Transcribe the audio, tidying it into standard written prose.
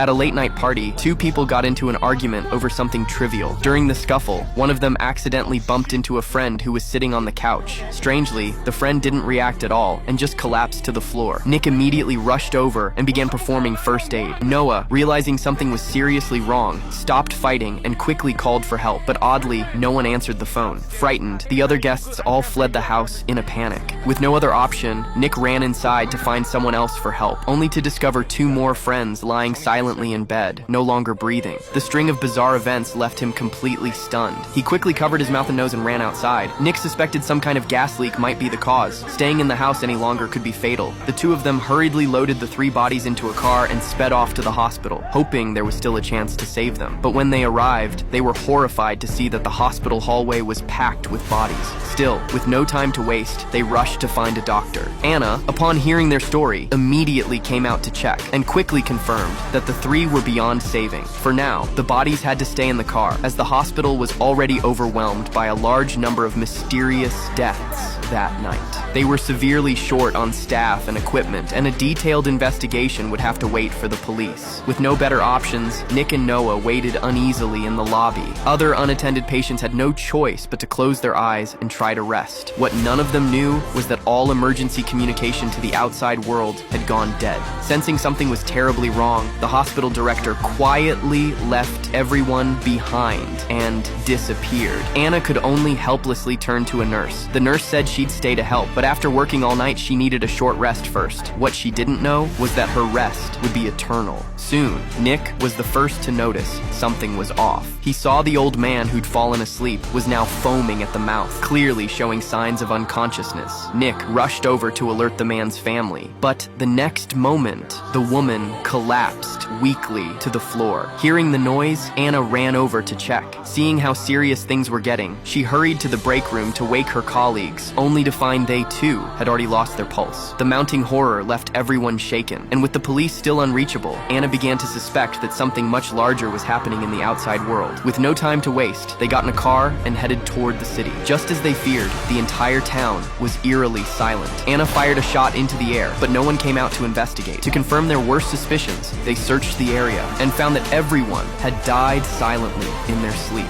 At a late-night party, two people got into an argument over something trivial. During the scuffle, one of them accidentally bumped into a friend who was sitting on the couch. Strangely, the friend didn't react at all and just collapsed to the floor. Nick immediately rushed over and began performing first aid. Noah, realizing something was seriously wrong, stopped fighting and quickly called for help, but oddly, no one answered the phone. Frightened, the other guests all fled the house in a panic. With no other option, Nick ran inside to find someone else for help, only to discover two more friends lying silently in bed, no longer breathing. The string of bizarre events left him completely stunned. He quickly covered his mouth and nose and ran outside. Nick suspected some kind of gas leak might be the cause. Staying in the house any longer could be fatal. The two of them hurriedly loaded the three bodies into a car and sped off to the hospital, hoping there was still a chance to save them. But when they arrived, they were horrified to see that the hospital hallway was packed with bodies. Still, with no time to waste, they rushed to find a doctor. Anna, upon hearing their story, immediately came out to check and quickly confirmed that the three were beyond saving. For now, the bodies had to stay in the car, as the hospital was already overwhelmed by a large number of mysterious deaths that night. They were severely short on staff and equipment, and a detailed investigation would have to wait for the police. With no better options, Nick and Noah waited uneasily in the lobby. Other unattended patients had no choice but to close their eyes and try to rest. What none of them knew was that all emergency communication to the outside world had gone dead. Sensing something was terribly wrong, the hospital director quietly left everyone behind and disappeared. Anna could only helplessly turn to a nurse. The nurse said she'd stay to help, but after working all night, she needed a short rest first. What she didn't know was that her rest would be eternal. Soon, Nick was the first to notice something was off. He saw the old man who'd fallen asleep was now foaming at the mouth, clearly showing signs of unconsciousness. Nick rushed over to alert the man's family, but the next moment, the woman collapsed weakly to the floor. Hearing the noise, Anna ran over to check. Seeing how serious things were getting, she hurried to the break room to wake her colleagues, only to find they too had already lost their pulse. The mounting horror left everyone shaken, and with the police still unreachable, Anna began to suspect that something much larger was happening in the outside world. With no time to waste, they got in a car and headed toward the city. Just as they feared, the entire town was eerily silent. Anna fired a shot into the air, but no one came out to investigate. To confirm their worst suspicions, they searched the area and found that everyone had died silently in their sleep.